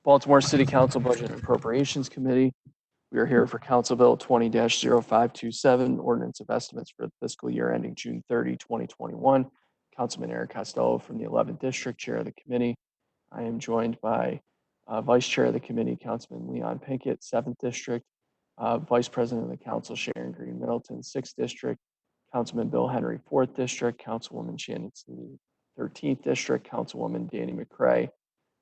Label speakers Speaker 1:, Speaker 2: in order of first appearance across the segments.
Speaker 1: Baltimore City Council Budget and Appropriations Committee. We are here for Council Bill 20-0527, Ordinance of Estimates for the fiscal year ending June 30, 2021. Councilman Eric Costello from the 11th District, Chair of the committee. I am joined by Vice Chair of the committee, Councilman Leon Pinkett, 7th District, Vice President of the Council, Sharon Green Middleton, 6th District, Councilman Bill Henry, 4th District, Councilwoman Shannon Sneed, 13th District, Councilwoman Danny McCray,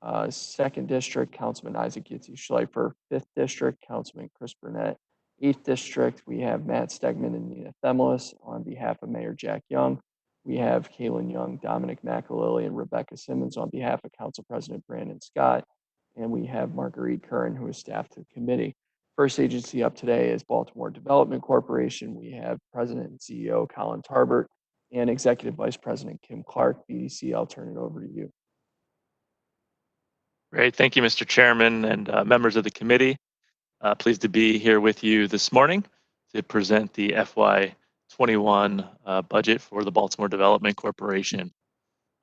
Speaker 1: 2nd District, Councilman Isaac Yitzi Schleifer, 5th District, Councilman Chris Burnett, 8th District, we have Matt Stegman and Nina Themelis on behalf of Mayor Jack Young. We have Kaylin Young, Dominic McAlilly, and Rebecca Simmons on behalf of Council President Brandon Scott. And we have Marguerite Curran, who is staff to the committee. First agency up today is Baltimore Development Corporation. We have President and CEO Colin Tarbert and Executive Vice President Kim Clark. BDC, I'll turn it over to you.
Speaker 2: Great. Thank you, Mr. Chairman and members of the committee. Pleased to be here with you this morning to present the FY21 budget for the Baltimore Development Corporation.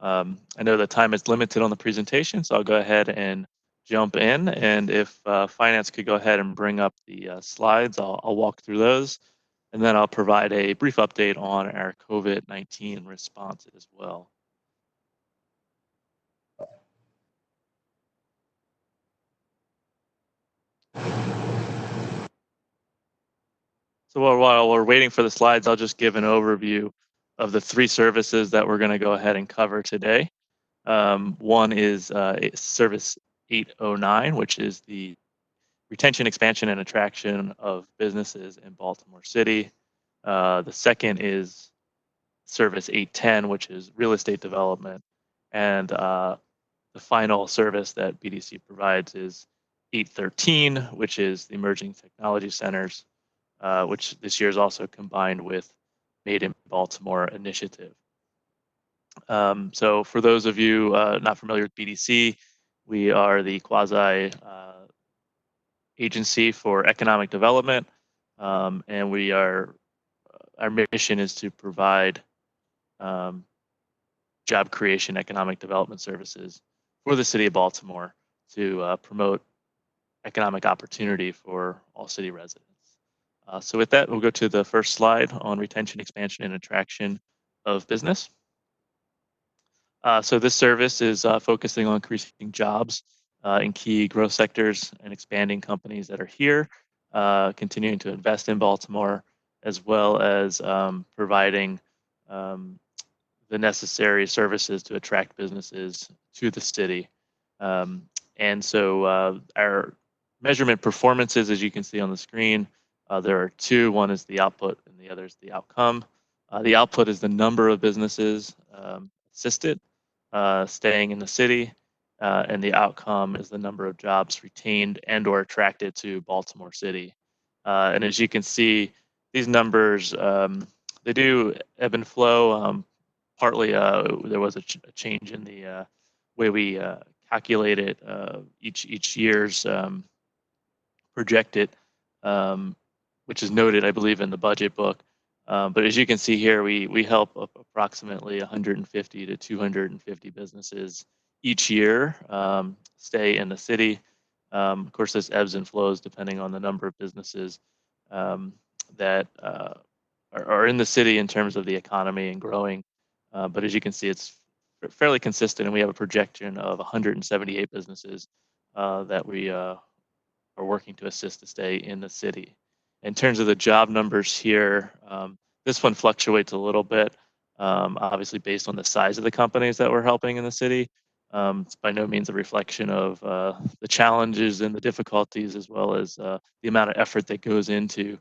Speaker 2: I know the time is limited on the presentation, so I'll go ahead and jump in. And if Finance could go ahead and bring up the slides, I'll walk through those. And then I'll provide a brief update on our COVID-19 response as well. So while we're waiting for the slides, I'll just give an overview of the 3 services that we're going to go ahead and cover today. One is Service 809, which is the retention, expansion, and attraction of businesses in Baltimore City. The second is Service 810, which is real estate development. And the final service that BDC provides is 813, which is the emerging technology centers, which this year is also combined with Made in Baltimore initiative. So for those of you not familiar with BDC, we are the quasi agency for economic development, and we are our mission is to provide job creation, economic development services for the city of Baltimore to promote economic opportunity for all city residents. So with that, we'll go to the first slide on retention, expansion, and attraction of business. So this service is focusing on increasing jobs in key growth sectors and expanding companies that are here, continuing to invest in Baltimore, as well as providing the necessary services to attract businesses to the city. And so our measurement performances, as you can see on the screen, there are 2. One is the output and the other is the outcome. The output is the number of businesses assisted staying in the city, and the outcome is the number of jobs retained and or attracted to Baltimore City. And as you can see, these numbers, they do ebb and flow. Partly there was a change in the way we calculate it each year's projected, which is noted, I believe, in the budget book. But as you can see here, we help approximately 150 to 250 businesses each year stay in the city. Of course, this ebbs and flows depending on the number of businesses that are in the city in terms of the economy and growing. But as you can see, it's fairly consistent, and we have a projection of 178 businesses that we are working to assist to stay in the city. In terms of the job numbers here, this one fluctuates a little bit, obviously based on the size of the companies that we're helping in the city. It's by no means a reflection of the challenges and the difficulties, as well as the amount of effort that goes into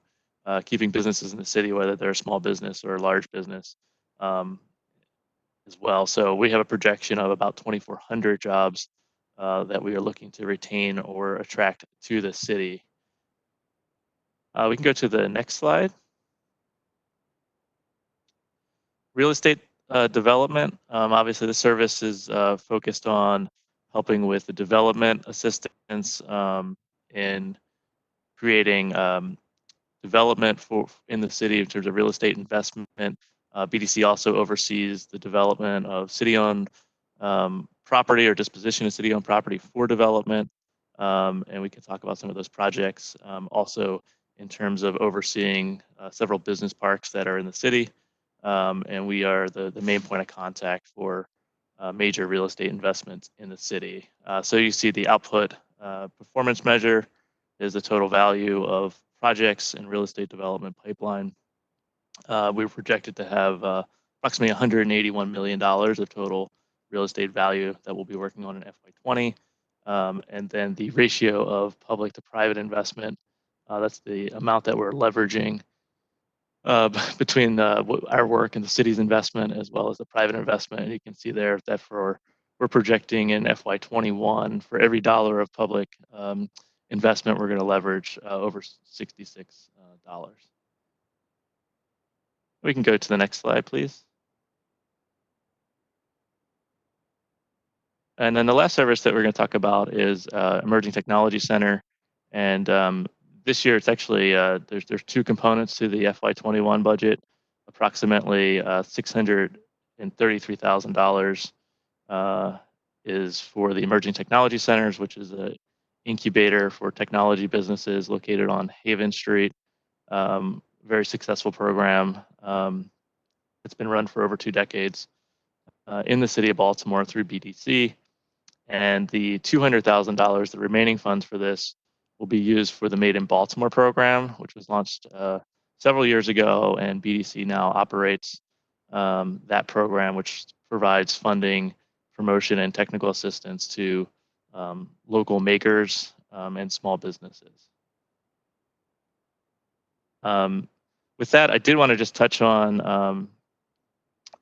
Speaker 2: keeping businesses in the city, whether they're a small business or a large business as well. So we have a projection of about 2,400 jobs that we are looking to retain or attract to the city. We can go to the next slide. Real estate development. Obviously, the service is focused on helping with the development assistance in creating development in the city in terms of real estate investment. BDC also oversees the development of city-owned property or disposition of city-owned property for development. and we can talk about some of those projects. Also, in terms of overseeing several business parks that are in the city, and we are the main point of contact for major real estate investments in the city. So you see the output performance measure is the total value of projects and real estate development pipeline. We're projected to have approximately $181 million of total real estate value that we'll be working on in FY20. And then the ratio of public to private investment, that's the amount that we're leveraging between our work and the city's investment as well as the private investment. And you can see there that we're projecting in FY21 for every dollar of public investment, we're going to leverage over $66. We can go to the next slide, please. And then the last service that we're going to talk about is Emerging Technology Center. And this year, it's actually there's two components to the FY21 budget. Approximately $633,000 is for the Emerging Technology Centers, which is an incubator for technology businesses located on Haven Street. Very successful program. It's been run for over 2 decades in the city of Baltimore through BDC. And the $200,000, the remaining funds for this, will be used for the Made in Baltimore program, which was launched several years ago, and BDC now operates that program, which provides funding, promotion, and technical assistance to local makers and small businesses. With that, I did want to just touch on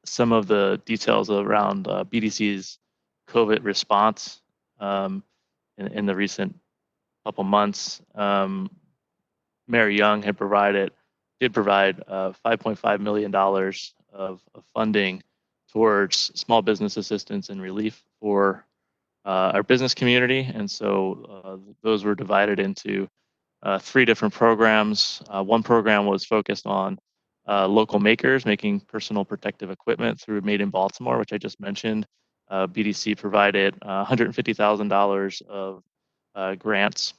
Speaker 2: some of the details around BDC's COVID response in the recent couple months. Mayor Young did provide $5.5 million of funding towards small business assistance and relief for our business community. And so those were divided into 3 different programs. One program was focused on local makers making personal protective equipment through Made in Baltimore, which I just mentioned. BDC provided $150,000 of grants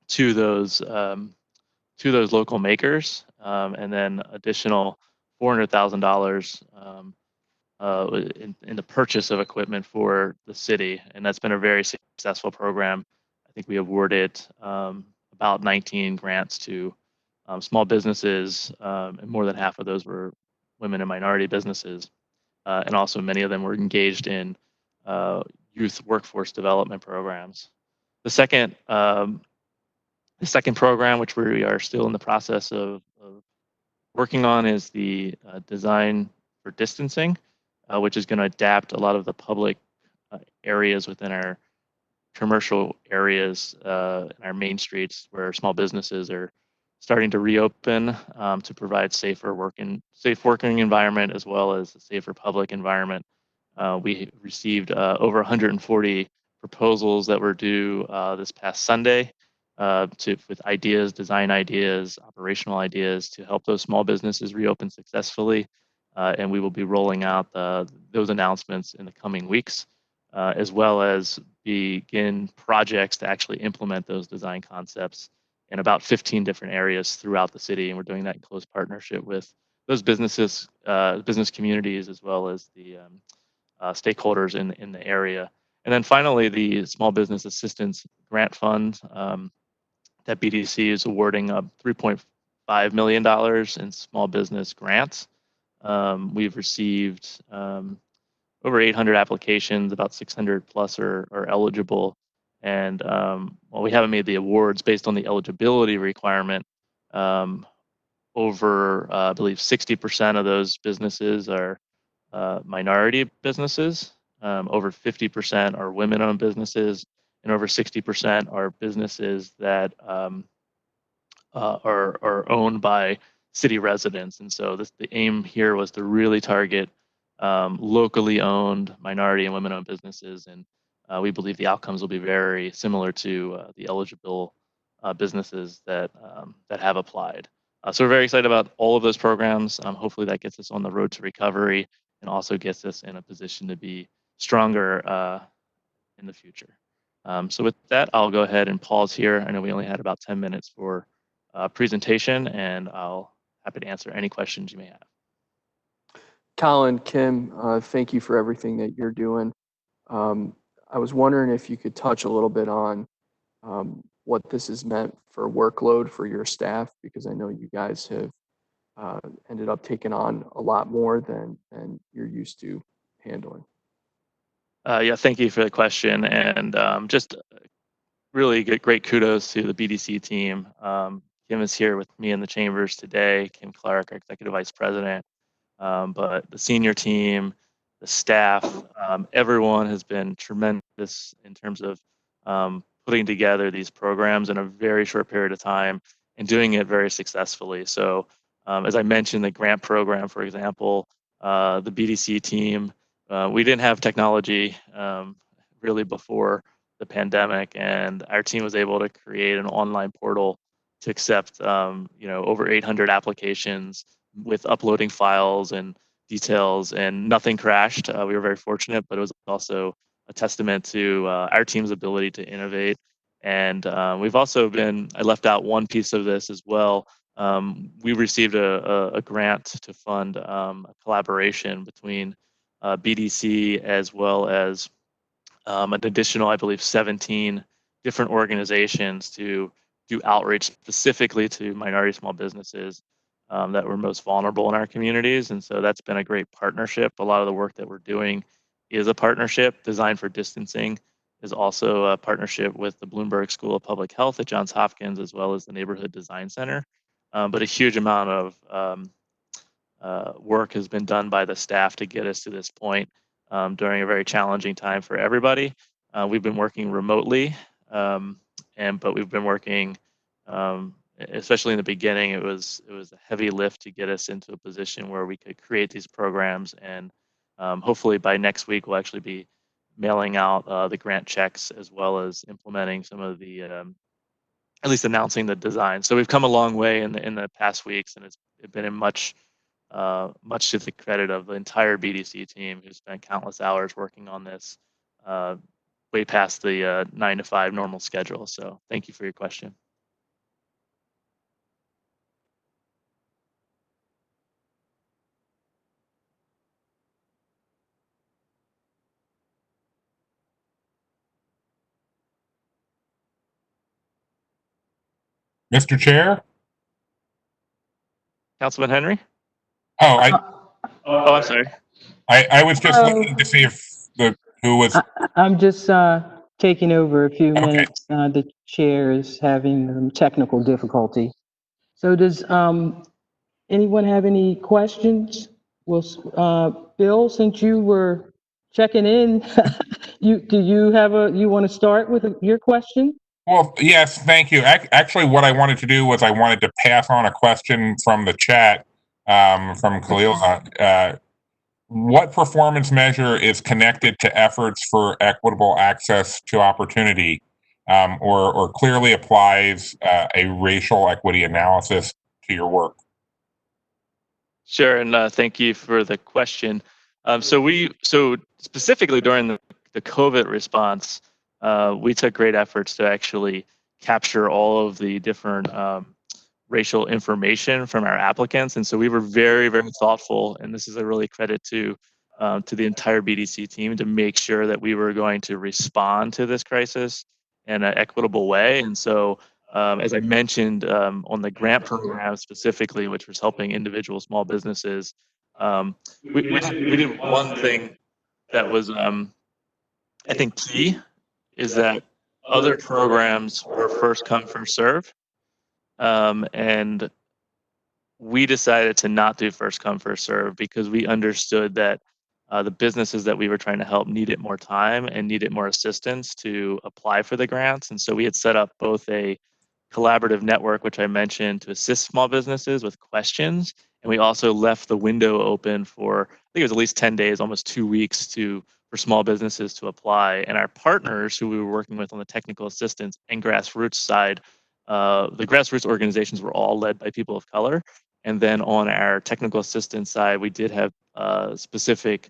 Speaker 2: to those local makers, and then additional $400,000 in the purchase of equipment for the city, and that's been a very successful program. I think we awarded about 19 grants to small businesses, and more than half of those were women and minority businesses, and also many of them were engaged in youth workforce development programs. The second program, which we are still in the process of working on, is the design for distancing, which is going to adapt a lot of the public areas within our commercial areas and our main streets where small businesses are starting to reopen to provide safe working environment as well as a safer public environment. We received over 140 proposals that were due this past Sunday with ideas, design ideas, operational ideas to help those small businesses reopen successfully. And we will be rolling out those announcements in the coming weeks, as well as begin projects to actually implement those design concepts in about 15 different areas throughout the city. And we're doing that in close partnership with those businesses, business communities, as well as the stakeholders in the area. And then finally, the Small Business Assistance Grant Fund that BDC is awarding $3.5 million in small business grants. We've received over 800 applications, about 600 plus are eligible. And while we haven't made the awards based on the eligibility requirement, over, I believe, 60% of those businesses are minority businesses, over 50% are women-owned businesses, and over 60% are businesses that are owned by city residents. And so the aim here was to really target locally owned minority and women-owned businesses, and we believe the outcomes will be very similar to the eligible businesses that have applied. So we're very excited about all of those programs. Hopefully that gets us on the road to recovery and also gets us in a position to be stronger in the future. So with that, I'll go ahead and pause here. I know we only had about 10 minutes for presentation, and I'll happy to answer any questions you may have.
Speaker 1: Colin, Kim, thank you for everything that you're doing. I was wondering if you could touch a little bit on what this has meant for workload for your staff, because I know you guys have ended up taking on a lot more than you're used to handling.
Speaker 2: Yeah, thank you for the question, and just really great kudos to the BDC team. Kim is here with me in the chambers today. Kim Clark, our Executive Vice President. But the senior team, the staff, everyone has been tremendous in terms of putting together these programs in a very short period of time and doing it very successfully. So, as I mentioned, the grant program, for example, the BDC team, we didn't have technology really before the pandemic, and our team was able to create an online portal to accept, over 800 applications with uploading files and details, and nothing crashed. We were very fortunate, but it was also a testament to our team's ability to innovate. And we've also been, I left out one piece of this as well. We received a grant to fund a collaboration between BDC as well as an additional, I believe, 17 different organizations to do outreach specifically to minority small businesses that were most vulnerable in our communities. And so that's been a great partnership. A lot of the work that we're doing is a partnership. Design for Distancing is also a partnership with the Bloomberg School of Public Health at Johns Hopkins, as well as the Neighborhood Design Center. But a huge amount of work has been done by the staff to get us to this point during a very challenging time for everybody. We've been working remotely, but we've been working, especially in the beginning. It was a heavy lift to get us into a position where we could create these programs, and hopefully by next week we'll actually be mailing out the grant checks as well as implementing some of the, at least announcing the design. So we've come a long way in the past weeks, and it's been in much to the credit of the entire BDC team who spent countless hours working on this way past the 9 to 5 normal schedule. So thank you for your question.
Speaker 3: Mr. Chair?
Speaker 2: Councilman Henry?
Speaker 3: Oh,
Speaker 2: Oh, I'm sorry.
Speaker 3: I was just looking to see if who was.
Speaker 4: I'm just taking over a few
Speaker 3: Okay.
Speaker 4: minutes. The chair is having technical difficulty. So does anyone have any questions? Well, Bill, since you were checking in, you want to start with your question?
Speaker 3: Well, yes, thank you. Actually, what I wanted to do was I wanted to pass on a question from the chat from Khalil. What performance measure is connected to efforts for equitable access to opportunity, or clearly applies a racial equity analysis to your work?
Speaker 2: Sure, and thank you for the question. So specifically during the COVID response, we took great efforts to actually capture all of the different racial information from our applicants, and so we were very, very thoughtful. And this is a really credit to the entire BDC team to make sure that we were going to respond to this crisis in an equitable way. And so as I mentioned, on the grant program specifically, which was helping individual small businesses, we did one thing that was, I think, key, is that other programs were first come, first serve. And we decided to not do first come, first serve because we understood that the businesses that we were trying to help needed more time and needed more assistance to apply for the grants. And so we had set up both a collaborative network, which I mentioned, to assist small businesses with questions. And we also left the window open for, I think it was at least 10 days, almost 2 weeks for small businesses to apply. And our partners who we were working with on the technical assistance and grassroots side, the grassroots organizations were all led by people of color. And then on our technical assistance side, we did have specific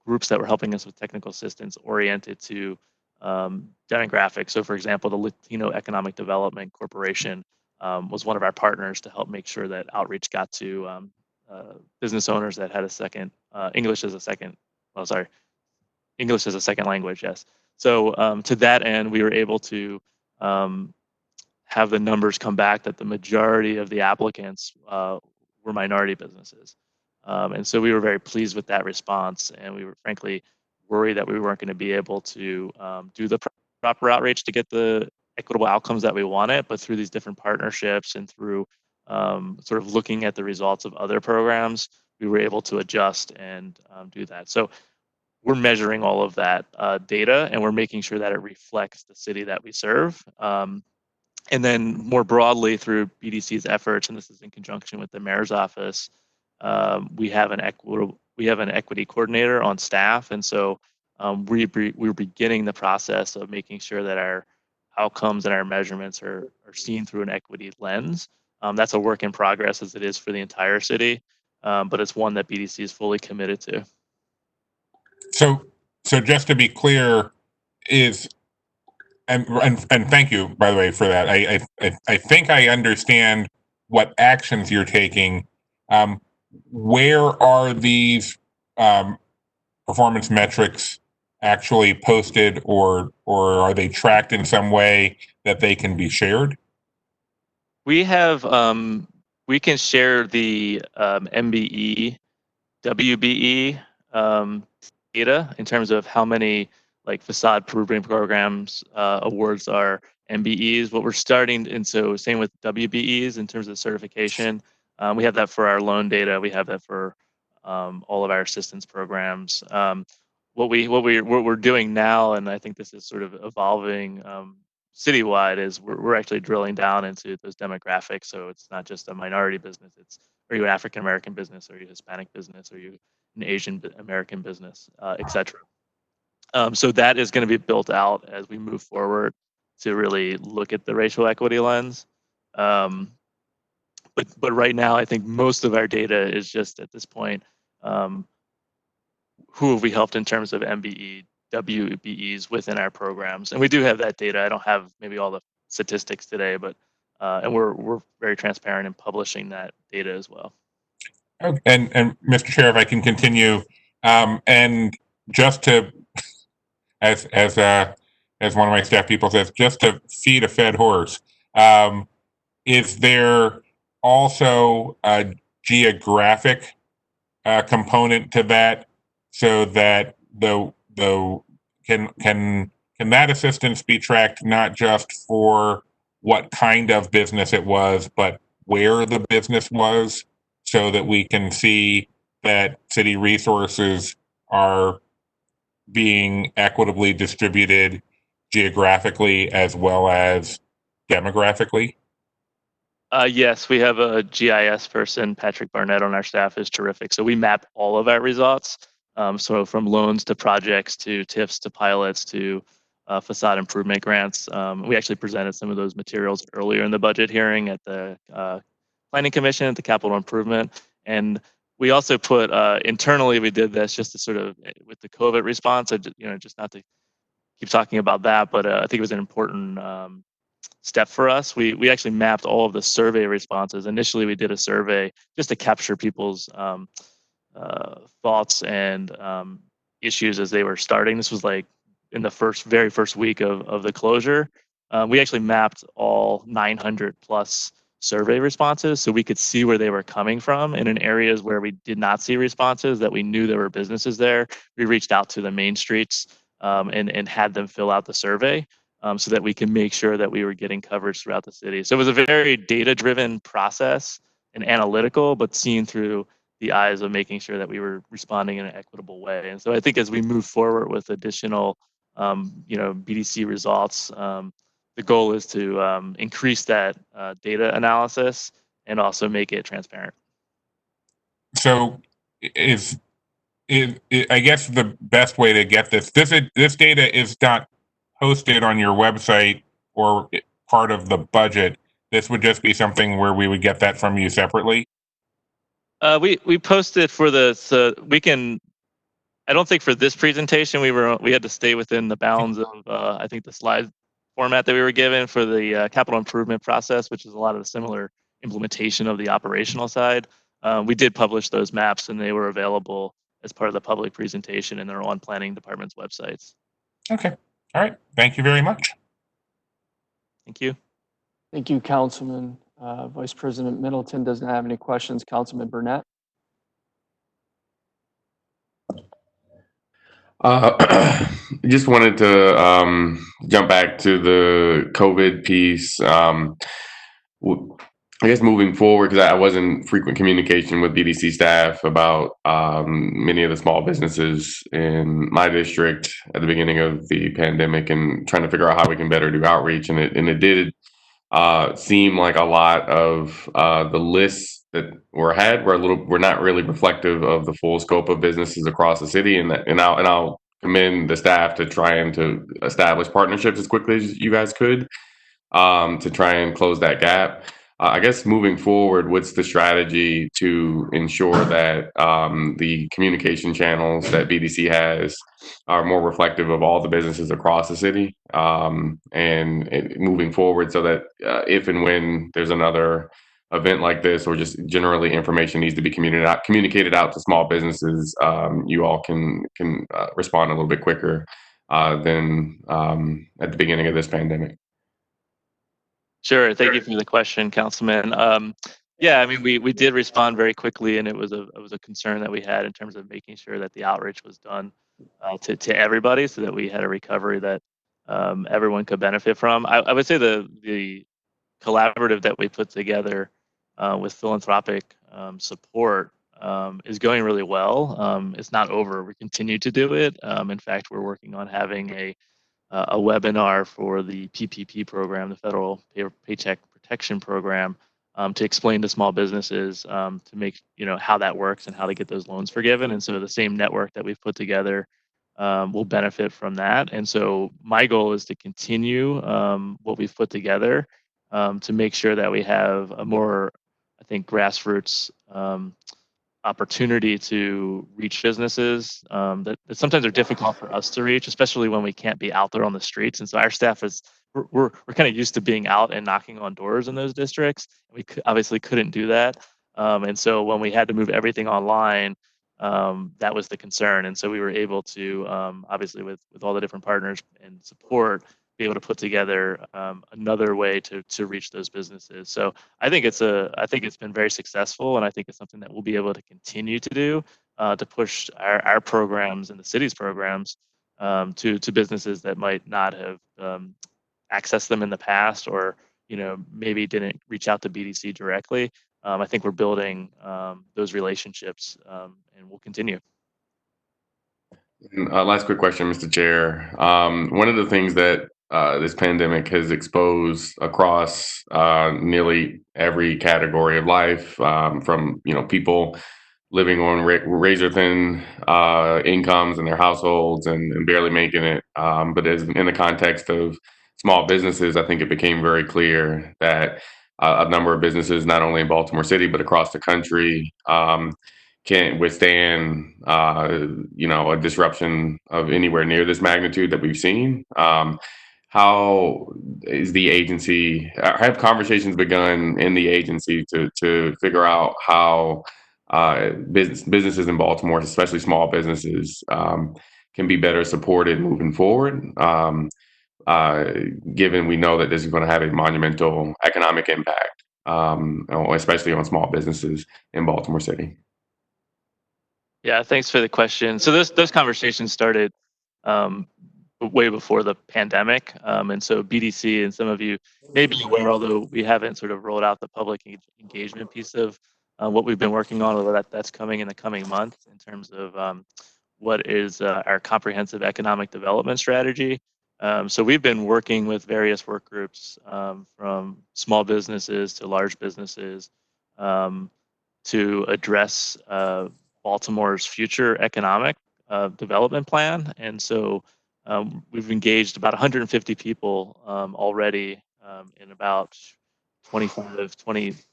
Speaker 2: groups that were helping us with technical assistance oriented to demographics. So, for example, the Latino Economic Development Corporation was one of our partners to help make sure that outreach got to business owners that had a second English as a second. Oh, sorry, English as a second language. Yes. So to that end, we were able to have the numbers come back that the majority of the applicants were minority businesses. And so we were very pleased with that response. And we were frankly worried that we weren't going to be able to do the proper outreach to get the equitable outcomes that we wanted. But through these different partnerships and through sort of looking at the results of other programs, we were able to adjust and do that. So we're measuring all of that data, and we're making sure that it reflects the city that we serve. And then more broadly through BDC's efforts, and this is in conjunction with the mayor's office, we have an equity coordinator on staff, and so we're beginning the process of making sure that our outcomes and our measurements are seen through an equity lens. That's a work in progress, as it is for the entire city, but it's one that BDC is fully committed to.
Speaker 3: So just to be clear, and thank you, by the way, for that. I think I understand what actions you're taking. Where are these performance metrics actually posted, or are they tracked in some way that they can be shared?
Speaker 2: We have we can share the MBE, WBE data in terms of how many like facade improvement programs awards are MBEs. What we're starting, and so same with WBEs in terms of certification. We have that for our loan data. We have that for all of our assistance programs. What we're doing now, and I think this is sort of evolving citywide, is we're actually drilling down into those demographics. So it's not just a minority business. It's, are you an African American business? Are you a Hispanic business? Are you an Asian American business, et cetera? So that is going to be built out as we move forward to really look at the racial equity lens. But right now, I think most of our data is just at this point, who have we helped in terms of MBE, WBEs within our programs, and we do have that data. I don't have maybe all the statistics today, but and we're very transparent in publishing that data as well.
Speaker 3: Okay. And Mr. Chair, if I can continue, and just to, as one of my staff people says, just to feed a fed horse, is there also a geographic component to that, so that can that assistance be tracked not just for what kind of business it was, but where the business was, so that we can see that city resources are being equitably distributed geographically as well as demographically?
Speaker 2: Yes, we have a GIS person, Patrick Barnett, on our staff, is terrific. So we map all of our results. So from loans to projects to TIFs to pilots to facade improvement grants. We actually presented some of those materials earlier in the budget hearing at the Planning Commission at the Capital Improvement. And we also put internally, we did this just to sort of, with the COVID response, just not to keep talking about that, but I think it was an important step for us. We actually mapped all of the survey responses. Initially, we did a survey just to capture people's thoughts and issues as they were starting. This was like in the very first week of the closure. We actually mapped all 900 plus survey responses so we could see where they were coming from. And in areas where we did not see responses, that we knew there were businesses there, we reached out to the main streets and had them fill out the survey. So that we can make sure that we were getting coverage throughout the city. So it was a very data-driven process and analytical, but seen through the eyes of making sure that we were responding in an equitable way. And so I think as we move forward with additional, BDC results, the goal is to increase that data analysis and also make it transparent.
Speaker 3: So I guess the best way to get this data is not hosted on your website or part of the budget. This would just be something where we would get that from you separately?
Speaker 2: We posted for so we can I don't think for this presentation we had to stay within the bounds of I think the slide format that we were given for the capital improvement process, which is a lot of the similar implementation of the operational side. We did publish those maps, and they were available as part of the public presentation, and they're on planning department's websites.
Speaker 3: Okay. All right. Thank you very much.
Speaker 2: Thank you.
Speaker 1: Thank you, Councilman. Vice President Middleton doesn't have any questions. Councilman Burnett?
Speaker 5: Just wanted to jump back to the COVID piece. I guess moving forward, because I was in frequent communication with BDC staff about many of the small businesses in my district at the beginning of the pandemic, and trying to figure out how we can better do outreach. And it did seem like a lot of the lists that were were not really reflective of the full scope of businesses across the city. And I'll commend the staff to trying to establish partnerships as quickly as you guys could to try and close that gap. I guess moving forward, what's the strategy to ensure that the communication channels that BDC has are more reflective of all the businesses across the city, and moving forward, so that if and when there's another event like this, or just generally information needs to be communicated out to small businesses, you all can respond a little bit quicker than at the beginning of this pandemic.
Speaker 2: Sure. Thank you for the question, Councilman. Yeah, I mean, we did respond very quickly, and it was a concern that we had in terms of making sure that the outreach was done to everybody, so that we had a recovery that everyone could benefit from. I would say the collaborative that we put together with philanthropic support is going really well. It's not over. We continue to do it. In fact, we're working on having a webinar for the PPP program, the Federal Paycheck Protection Program, to explain to small businesses to make how that works and how to get those loans forgiven. And so the same network that we've put together will benefit from that. And so my goal is to continue what we've put together to make sure that we have a more, I think, grassroots opportunity to reach businesses that sometimes are difficult for us to reach, especially when we can't be out there on the streets. And so our staff we're kind of used to being out and knocking on doors in those districts. We obviously couldn't do that. And so when we had to move everything online, that was the concern. And so we were able to, obviously with all the different partners and support, be able to put together another way to reach those businesses. So I think it's been very successful, and I think it's something that we'll be able to continue to do to push our programs and the city's programs to businesses that might not have accessed them in the past, or maybe didn't reach out to BDC directly. I think we're building those relationships, and we'll continue.
Speaker 5: Last quick question, Mr. Chair. One of the things that this pandemic has exposed across nearly every category of life, from people living on razor thin incomes in their households and barely making it, but as in the context of small businesses, I think it became very clear that a number of businesses, not only in Baltimore City but across the country, can't withstand a disruption of anywhere near this magnitude that we've seen. How is the agency, have conversations begun in the agency to figure out how businesses in Baltimore, especially small businesses, can be better supported moving forward, given we know that this is going to have a monumental economic impact, especially on small businesses in Baltimore City?
Speaker 2: Yeah, thanks for the question. So those conversations started way before the pandemic, and so BDC, and some of you may be aware, although we haven't sort of rolled out the public engagement piece of what we've been working on, although that's coming in the coming months, in terms of what is our comprehensive economic development strategy. So we've been working with various work groups, from small businesses to large businesses, to address Baltimore's future economic development plan. And so we've engaged about 150 people already, in about 20,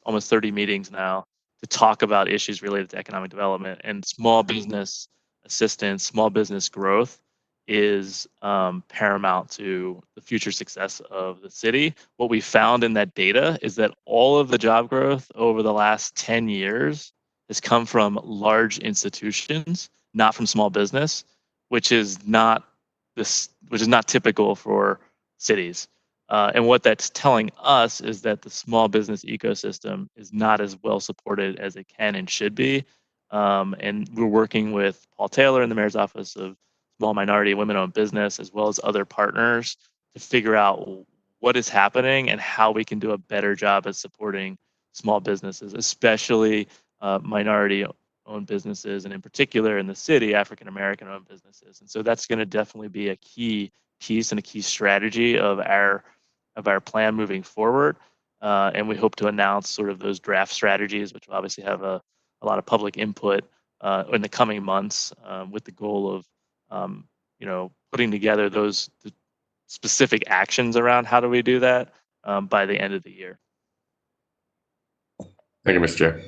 Speaker 2: almost 30 meetings now, to talk about issues related to economic development. And small business assistance, small business growth is paramount to the future success of the city. What we found in that data is that all of the job growth over the last 10 years has come from large institutions, not from small business, which is not typical for cities. And what that's telling us is that the small business ecosystem is not as well supported as it can and should be. And we're working with Paul Taylor in the mayor's office of small minority and women-owned business, as well as other partners, to figure out what is happening and how we can do a better job at supporting small businesses, especially minority-owned businesses, and in particular in the city, African-American-owned businesses. And so that's going to definitely be a key piece and a key strategy of our plan moving forward. And we hope to announce sort of those draft strategies, which will obviously have a lot of public input in the coming months, with the goal of putting together those specific actions around how do we do that by the end of the year.
Speaker 5: Thank you, Mr. Chair.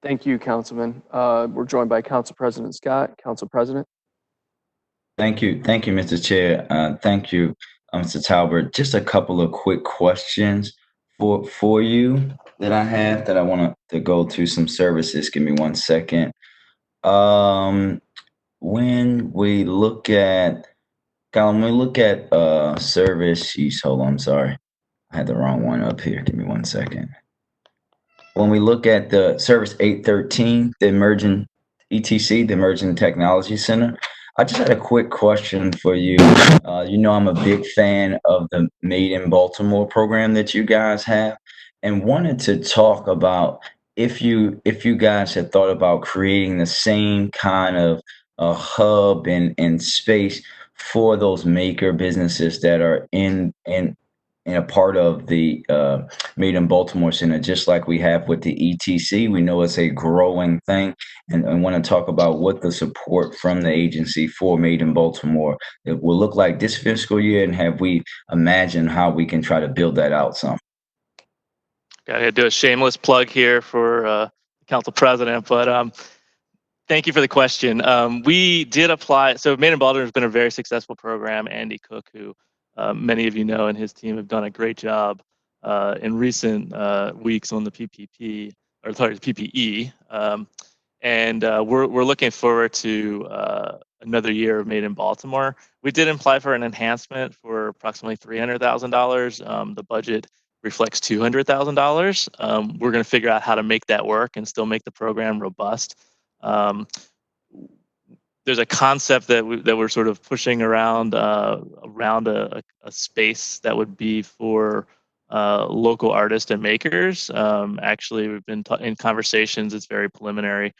Speaker 1: Thank you, Councilman. We're joined by Council President Scott. Council President.
Speaker 6: Thank you, Mr. Chair. Thank you, Mr. Talbert. Just a couple of quick questions for you that I have that I want to go to some services. Give me 1 second. When we look at service sheets, hold on, I'm sorry. I had the wrong one up here. Give me 1 second. When we look at the service 813, the Emerging ETC, the Emerging Technology Center, I just had a quick question for you. I'm a big fan of the Made in Baltimore program that you guys have, and wanted to talk about if you guys had thought about creating the same kind of hub and space for those maker businesses that are in a part of the Made in Baltimore Center, just like we have with the ETC. We know it's a growing thing, and want to talk about what the support from the agency for Made in Baltimore it will look like this fiscal year, and have we imagined how we can try to build that out some.
Speaker 2: Gotta do a shameless plug here for the council president, but thank you for the question. We did apply. So Made in Baltimore has been a very successful program. Andy Cook, who many of you know, and his team have done a great job in recent weeks on the PPE. And we're looking forward to another year of Made in Baltimore. We did apply for an enhancement for approximately $300,000. The budget reflects $200,000. We're going to figure out how to make that work and still make the program robust. There's a concept that we're sort of pushing around a space that would be for local artists and makers. Actually, we've been in conversations. It's very preliminary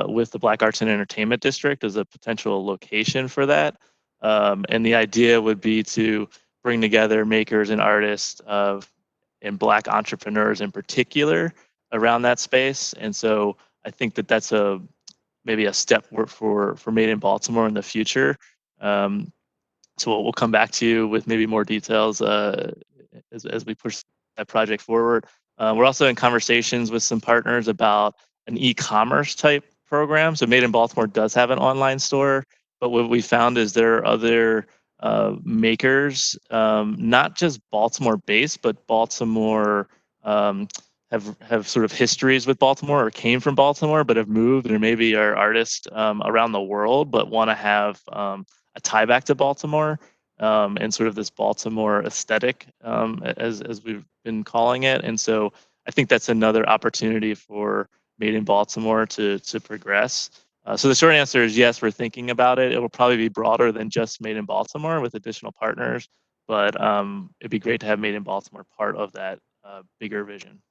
Speaker 2: with the Black Arts and Entertainment District as a potential location for that. And the idea would be to bring together makers and artists and Black entrepreneurs in particular around that space. And so I think that that's maybe a step for Made in Baltimore in the future. So we'll come back to you with maybe more details as we push that project forward. We're also in conversations with some partners about an e-commerce type program. So Made in Baltimore does have an online store, but what we found is there are other makers, not just Baltimore based, but Baltimore have sort of histories with Baltimore or came from Baltimore, but have moved, or maybe are artists around the world, but want to have a tie back to Baltimore and sort of this Baltimore aesthetic, as we've been calling it. And so I think that's another opportunity for Made in Baltimore to progress. So the short answer is yes, we're thinking about it. It will probably be broader than just Made in Baltimore with additional partners, but it'd be great to have Made in Baltimore part of that bigger vision.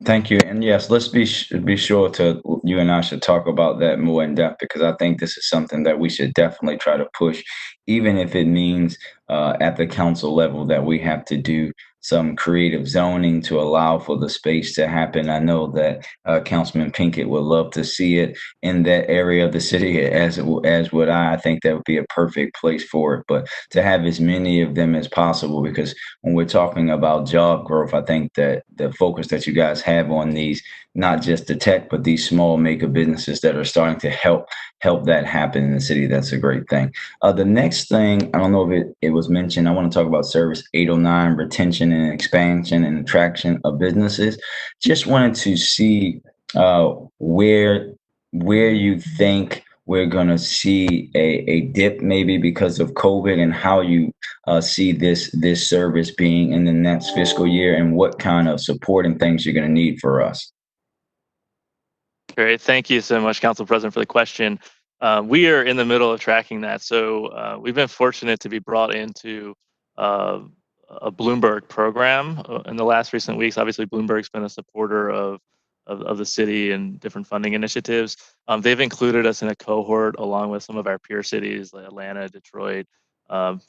Speaker 6: Thank you. And yes, let's be sure to, you and I should talk about that more in depth, because I think this is something that we should definitely try to push, even if it means at the council level that we have to do some creative zoning to allow for the space to happen. I know that Councilman Pinkett would love to see it in that area of the city, as would I. I think that would be a perfect place for it. But to have as many of them as possible, because when we're talking about job growth, I think that the focus that you guys have on these, not just the tech, but these small maker businesses that are starting to help that happen in the city, that's a great thing. The next thing, I don't know if it was mentioned, I want to talk about Service 809, retention and expansion and attraction of businesses. Just wanted to see where you think we're going to see a dip maybe because of COVID, and how you see this service being in the next fiscal year, and what kind of support and things you're going to need for us.
Speaker 2: Great. Thank you so much, Council President, for the question. We are in the middle of tracking that. So we've been fortunate to be brought into a Bloomberg program in the last recent weeks. Obviously, Bloomberg's been a supporter of the city and different funding initiatives. They've included us in a cohort along with some of our peer cities like Atlanta, Detroit,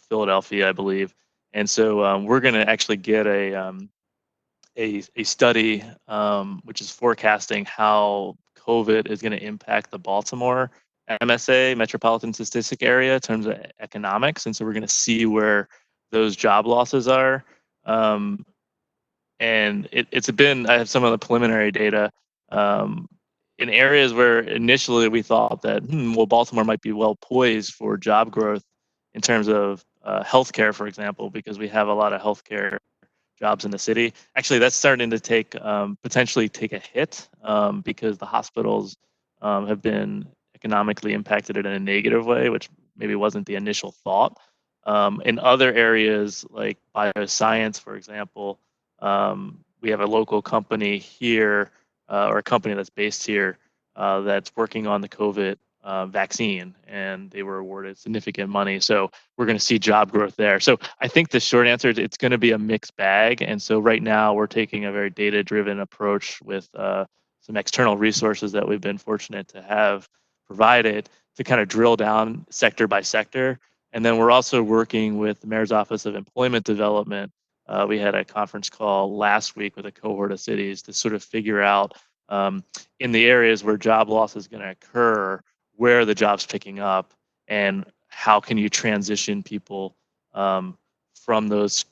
Speaker 2: Philadelphia, I believe. And so we're going to actually get a study which is forecasting how COVID is going to impact the Baltimore MSA, Metropolitan Statistic Area, in terms of economics. And so we're going to see where those job losses are. And it's been, I have some of the preliminary data in areas where initially we thought that, well, Baltimore might be well poised for job growth in terms of healthcare, for example, because we have a lot of healthcare jobs in the city. Actually, that's starting to potentially take a hit because the hospitals have been economically impacted in a negative way, which maybe wasn't the initial thought. In other areas like bioscience, for example, we have a local company here or a company that's based here that's working on the COVID vaccine, and they were awarded significant money. So we're going to see job growth there. So I think the short answer is it's going to be a mixed bag. And so right now we're taking a very data-driven approach with some external resources that we've been fortunate to have provided to kind of drill down sector by sector. And then we're also working with the Mayor's Office of Employment Development. We had a conference call last week with a cohort of cities to sort of figure out in the areas where job loss is going to occur, where are the jobs picking up, and how can you transition people from those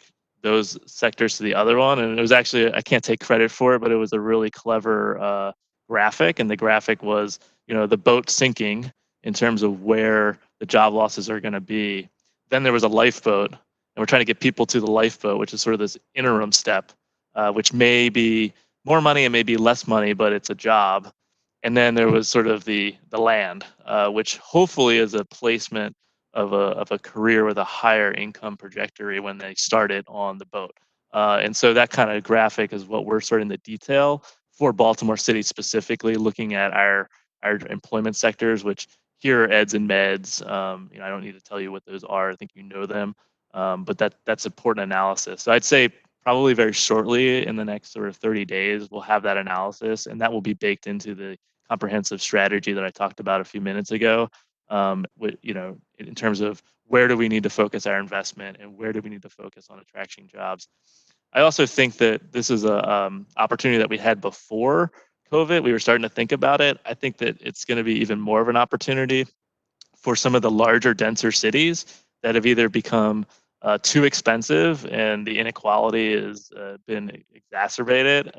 Speaker 2: sectors to the other one. And it was actually, I can't take credit for it, but it was a really clever graphic. And the graphic was, the boat sinking in terms of where the job losses are going to be. Then there was a lifeboat, and we're trying to get people to the lifeboat, which is sort of this interim step, which may be more money and maybe less money, but it's a job. And then there was sort of the land, which hopefully is a placement of a career with a higher income trajectory when they started on the boat. And so that kind of graphic is what we're starting to detail for Baltimore City specifically, looking at our employment sectors, which here are eds and meds. I don't need to tell you what those are. I think you know them. But that's important analysis. So I'd say probably very shortly in the next sort of 30 days, we'll have that analysis, and that will be baked into the comprehensive strategy that I talked about a few minutes ago. In terms of where do we need to focus our investment and where do we need to focus on attracting jobs. I also think that this is a opportunity that we had before COVID. We were starting to think about it. I think that it's going to be even more of an opportunity for some of the larger, denser cities that have either become too expensive and the inequality has been exacerbated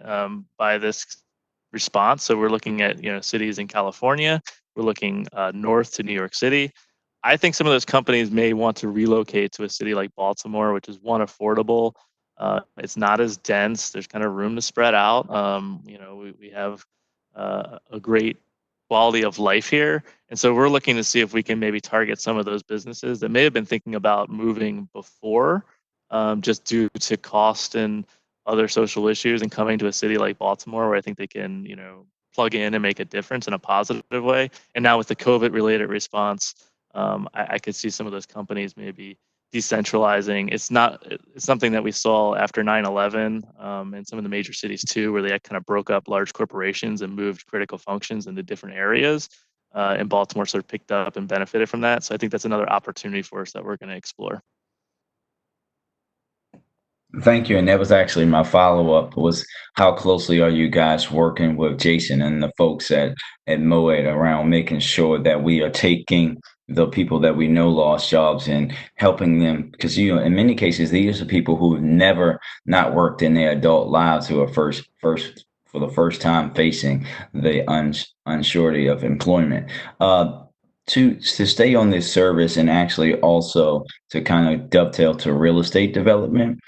Speaker 2: by this response. So we're looking at cities in California. We're looking north to New York City. I think some of those companies may want to relocate to a city like Baltimore, which is one, affordable. It's not as dense. There's kind of room to spread out. We have a great quality of life here. And so we're looking to see if we can maybe target some of those businesses that may have been thinking about moving before, just due to cost and other social issues, and coming to a city like Baltimore where I think they can, plug in and make a difference in a positive way. And now with the COVID related response, I could see some of those companies maybe decentralizing. It's something that we saw after 9/11 in some of the major cities too, where they kind of broke up large corporations and moved critical functions into different areas. And Baltimore sort of picked up and benefited from that. So I think that's another opportunity for us that we're going to explore.
Speaker 6: Thank you. And that was actually my follow-up was how closely are you guys working with Jason and the folks at Moed around making sure that we are taking the people that we know lost jobs and helping them because in many cases these are people who have never not worked in their adult lives who are first for the first time facing the unsurety of employment. To stay on this service and actually also to kind of dovetail to real estate development,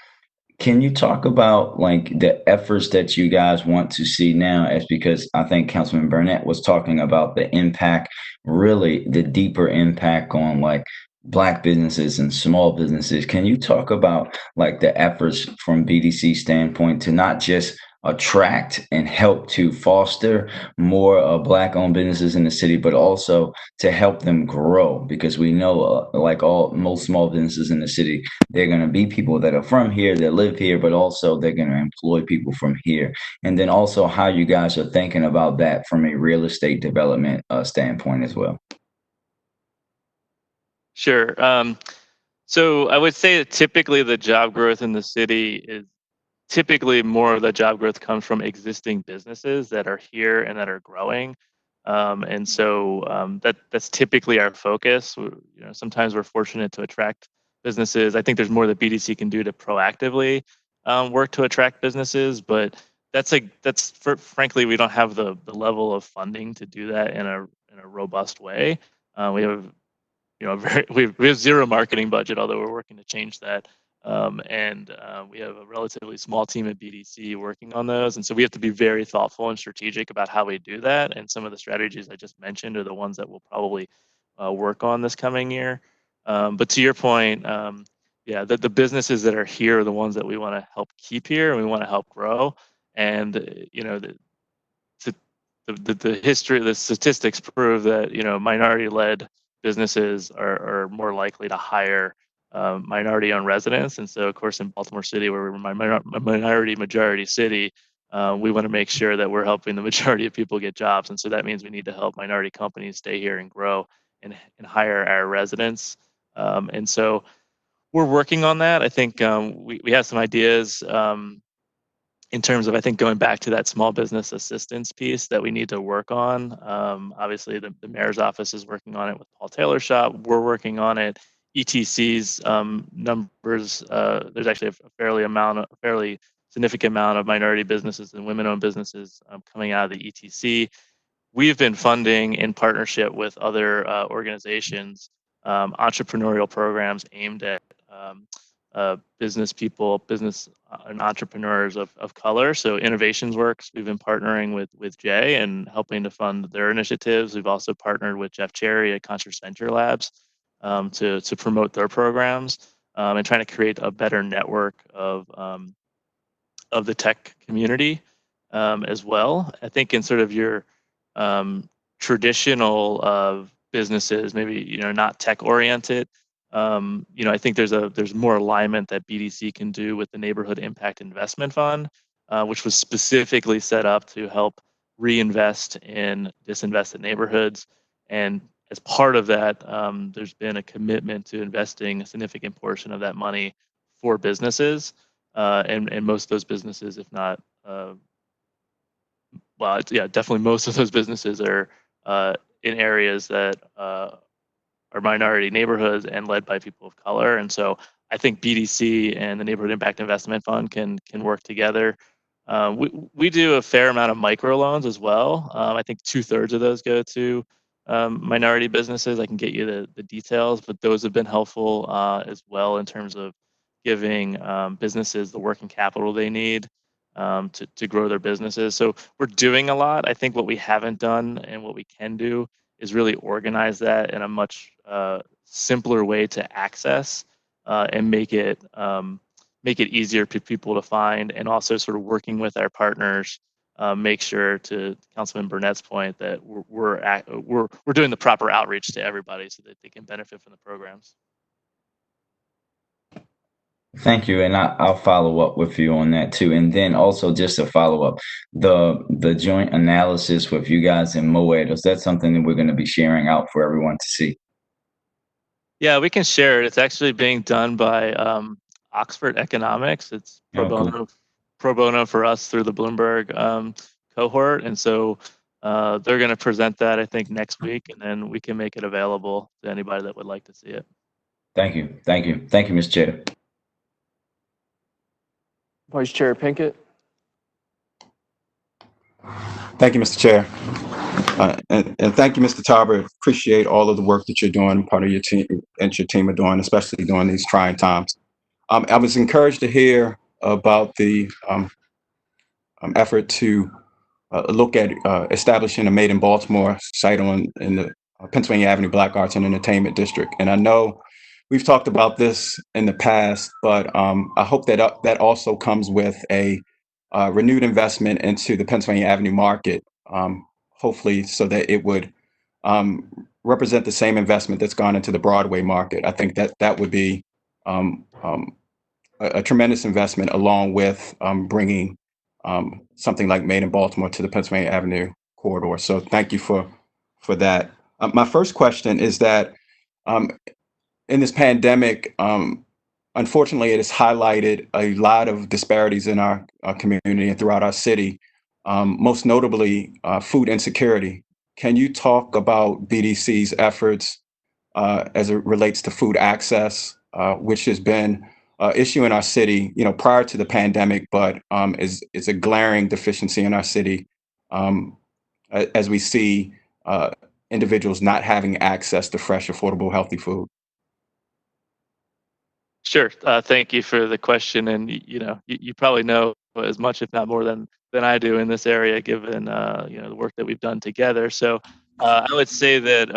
Speaker 6: can you talk about like the efforts that you guys want to see now? As because I think Councilman Burnett was talking about the impact, really the deeper impact on like Black businesses and small businesses. Can you talk about like the efforts from BDC standpoint to not just attract and help to foster more Black-owned businesses in the city, but also to help them grow? Because we know, like most small businesses in the city, they're going to be people that are from here, that live here, but also they're going to employ people from here. And then also how you guys are thinking about that from a real estate development standpoint as well.
Speaker 2: Sure. So I would say that typically the job growth in the city is typically more of the job growth comes from existing businesses that are here and that are growing. And so that's typically our focus. Sometimes we're fortunate to attract businesses. I think there's more that BDC can do to proactively work to attract businesses, but frankly, we don't have the level of funding to do that in a robust way. We have we have zero marketing budget, although we're working to change that. We have a relatively small team at BDC working on those. And so we have to be very thoughtful and strategic about how we do that. And some of the strategies I just mentioned are the ones that we'll probably work on this coming year. But to your point, the businesses that are here are the ones that we want to help keep here and we want to help grow. And, the history, the statistics prove that, minority-led businesses are more likely to hire minority-owned residents. And so, of course, in Baltimore City, where we're a minority-majority city, we want to make sure that we're helping the majority of people get jobs. And so that means we need to help minority companies stay here and grow and hire our residents. And so we're working on that. I think we have some ideas in terms of, I think, going back to that small business assistance piece that we need to work on. Obviously, the mayor's office is working on it with Paul Taylor's shop. We're working on it. ETC's numbers, there's actually a fairly significant amount of minority businesses and women-owned businesses coming out of the ETC. We've been funding in partnership with other organizations, entrepreneurial programs aimed at business people, business and entrepreneurs of color. So Innovations Works, we've been partnering with Jay and helping to fund their initiatives. We've also partnered with Jeff Cherry at Conscious Venture Labs to promote their programs and trying to create a better network of the tech community as well. I think in sort of your traditional businesses, maybe not tech oriented. I think there's more alignment that BDC can do with the Neighborhood Impact Investment Fund, which was specifically set up to help reinvest in disinvested neighborhoods. And as part of that, there's been a commitment to investing a significant portion of that money for businesses, and most of those businesses, if not, definitely most of those businesses are in areas that are minority neighborhoods and led by people of color. And so I think BDC and the Neighborhood Impact Investment Fund can work together. We do a fair amount of microloans as well. I think 2/3 of those go to minority businesses. I can get you the details, but those have been helpful as well in terms of giving businesses the working capital they need to grow their businesses. So we're doing a lot. I think what we haven't done and what we can do is really organize that in a much simpler way to access and make it easier for people to find, and also sort of working with our partners, make sure, to Councilman Burnett's point, that we're doing the proper outreach to everybody so that they can benefit from the programs.
Speaker 6: Thank you, and I'll follow up with you on that too. And then also just to follow up, the joint analysis with you guys in Moed, is that something that we're going to be sharing out for everyone to see?
Speaker 2: Yeah, we can share it. It's actually being done by Oxford Economics. It's
Speaker 6: Oh, cool.
Speaker 2: pro bono for us through the Bloomberg cohort, and so they're going to present that, I think, next week, and then we can make it available to anybody that would like to see it.
Speaker 6: Thank you. Thank you. Thank you, Mr. Chair.
Speaker 1: Vice Chair Pinkett.
Speaker 7: Thank you, Mr. Chair. And thank you, Mr. Talbot. Appreciate all of the work that you're doing, part of your team and your team are doing, especially during these trying times. I was encouraged to hear about the effort to look at establishing a Made in Baltimore site in the Pennsylvania Avenue Black Arts and Entertainment District. And I know we've talked about this in the past, but I hope that that also comes with a renewed investment into the Pennsylvania Avenue market, hopefully so that it would represent the same investment that's gone into the Broadway market. I think that that would be a tremendous investment, along with bringing something like Made in Baltimore to the Pennsylvania Avenue corridor. So thank you for that. My first question is that in this pandemic, unfortunately, it has highlighted a lot of disparities in our community and throughout our city, most notably food insecurity. Can you talk about BDC's efforts as it relates to food access, which has been an issue in our city, prior to the pandemic, but is a glaring deficiency in our city, as we see individuals not having access to fresh, affordable, healthy food?
Speaker 2: Sure. Thank you for the question. And you probably know as much, if not more, than I do in this area, given the work that we've done together. So I would say that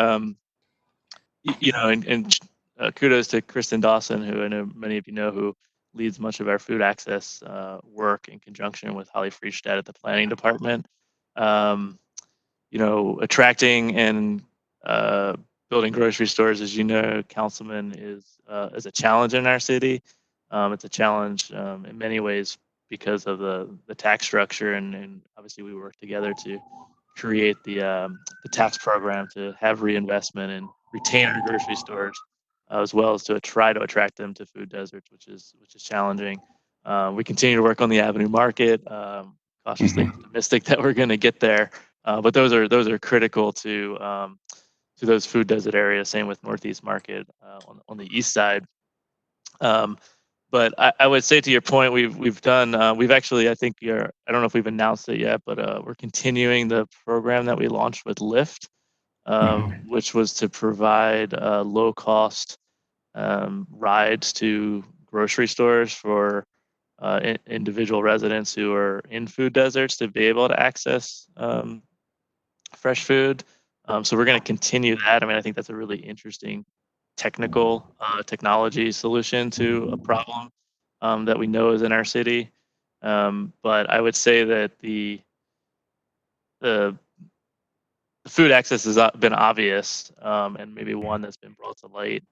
Speaker 2: and kudos to Kristen Dawson, who I know many of you know, who leads much of our food access work in conjunction with Holly Friedstadt at the planning department. Attracting and building grocery stores, as you know, Councilman, is a challenge in our city. It's a challenge in many ways because of the tax structure, and obviously we work together to create the tax program to have reinvestment and retain our grocery stores, as well as to try to attract them to food deserts, which is challenging. We continue to work on the Avenue Market. Cautiously optimistic that we're going to get there, but those are critical to those food desert areas. Same with Northeast Market on the east side. But I would say, to your point, we've actually, I think I don't know if we've announced it yet, but we're continuing the program that we launched with Lyft, which was to provide low cost rides to grocery stores for individual residents who are in food deserts to be able to access fresh food. So we're going to continue that. I mean, I think that's a really interesting technology solution to a problem that we know is in our city. But I would say that the food access has been obvious, and maybe one that's been brought to light.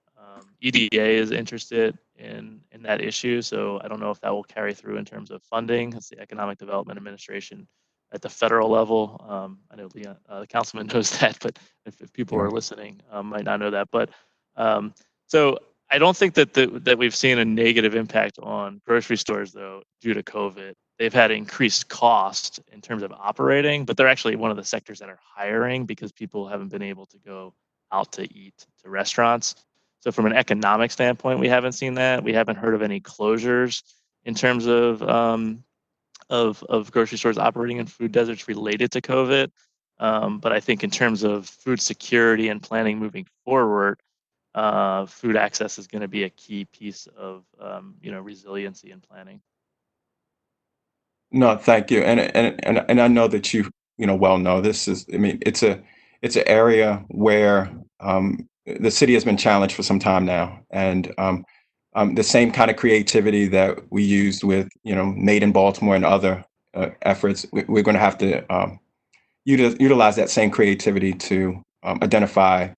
Speaker 2: EDA is interested in that issue, so I don't know if that will carry through in terms of funding. It's the Economic Development Administration at the federal level. I know the councilman knows that, but if people are listening, might not know that. But so I don't think that we've seen a negative impact on grocery stores, though, due to COVID. They've had increased cost in terms of operating, but they're actually one of the sectors that are hiring because people haven't been able to go out to eat to restaurants. So from an economic standpoint, we haven't seen that. We haven't heard of any closures in terms of grocery stores operating in food deserts related to COVID. But I think in terms of food security and planning moving forward, food access is going to be a key piece of resiliency and planning.
Speaker 7: No, thank you. And I know that you well know this is, I mean, it's an area where the city has been challenged for some time now. And the same kind of creativity that we used with, Made in Baltimore and other efforts, we're going to have to utilize that same creativity to identify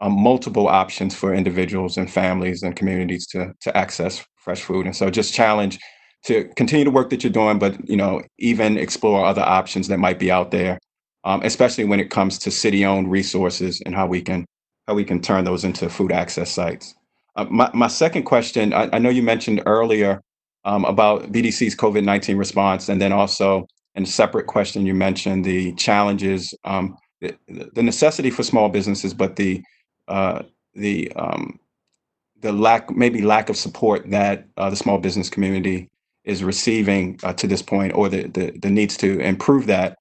Speaker 7: multiple options for individuals and families and communities to access fresh food. And so just challenge to continue the work that you're doing, but even explore other options that might be out there, especially when it comes to city-owned resources and how we can turn those into food access sites. My second question, I know you mentioned earlier about BDC's COVID-19 response, and then also in a separate question, you mentioned the challenges, the necessity for small businesses, but the lack of support that the small business community is receiving to this point, or the needs to improve that.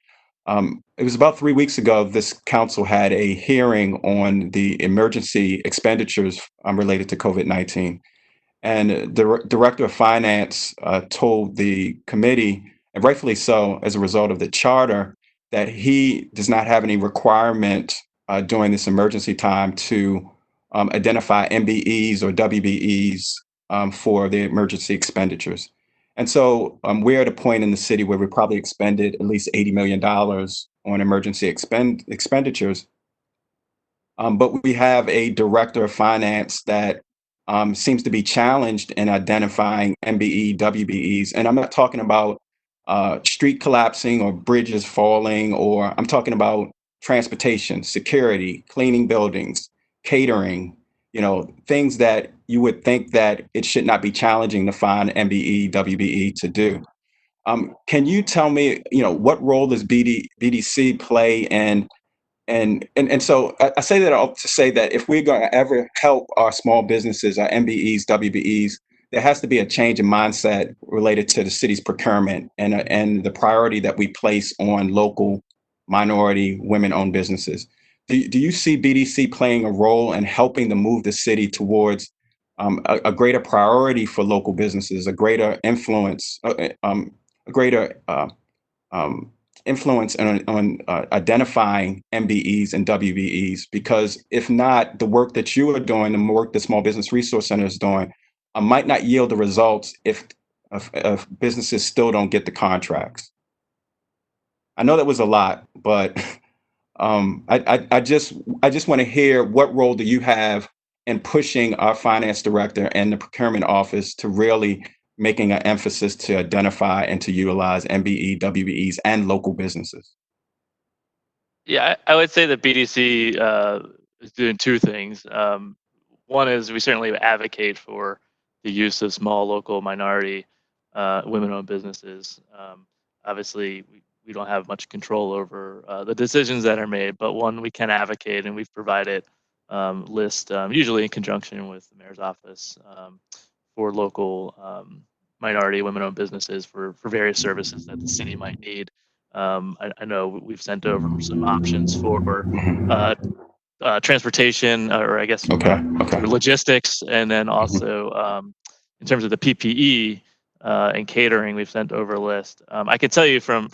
Speaker 7: It was about 3 weeks ago, this council had a hearing on the emergency expenditures related to COVID-19. And the director of finance told the committee, and rightfully so, as a result of the charter, that he does not have any requirement during this emergency time to identify MBEs or WBEs for the emergency expenditures. And so we're at a point in the city where we probably expended at least $80 million on emergency expenditures. But we have a director of finance that seems to be challenged in identifying MBE, WBEs. And I'm not talking about street collapsing or bridges falling, or I'm talking about transportation, security, cleaning buildings, catering, things that you would think that it should not be challenging to find MBE, WBE to do. Can you tell me, what role does BDC play in? And so I say that all to say that if we're going to ever help our small businesses, our MBEs, WBEs, there has to be a change in mindset related to the city's procurement and the priority that we place on local, minority, women-owned businesses. Do you see BDC playing a role in helping to move the city towards a greater priority for local businesses, a greater influence, influence on identifying MBEs and WBEs? Because if not, the work that you are doing, the work the Small Business Resource Center is doing, might not yield the results if businesses still don't get the contracts. I know that was a lot, but I just want to hear, what role do you have in pushing our finance director and the procurement office to really making an emphasis to identify and to utilize MBE, WBEs, and local businesses?
Speaker 2: Yeah, I would say that BDC is doing two things. One is we certainly advocate for the use of small, local, minority, women-owned businesses. Obviously, we don't have much control over the decisions that are made, but one, we can advocate, and we've provided list, usually in conjunction with the mayor's office, for local minority, women-owned businesses for various services that the city might need. I know we've sent over some options for transportation, or I guess
Speaker 7: Okay.
Speaker 2: logistics, and then also in terms of the PPE and catering, we've sent over a list. I can tell you from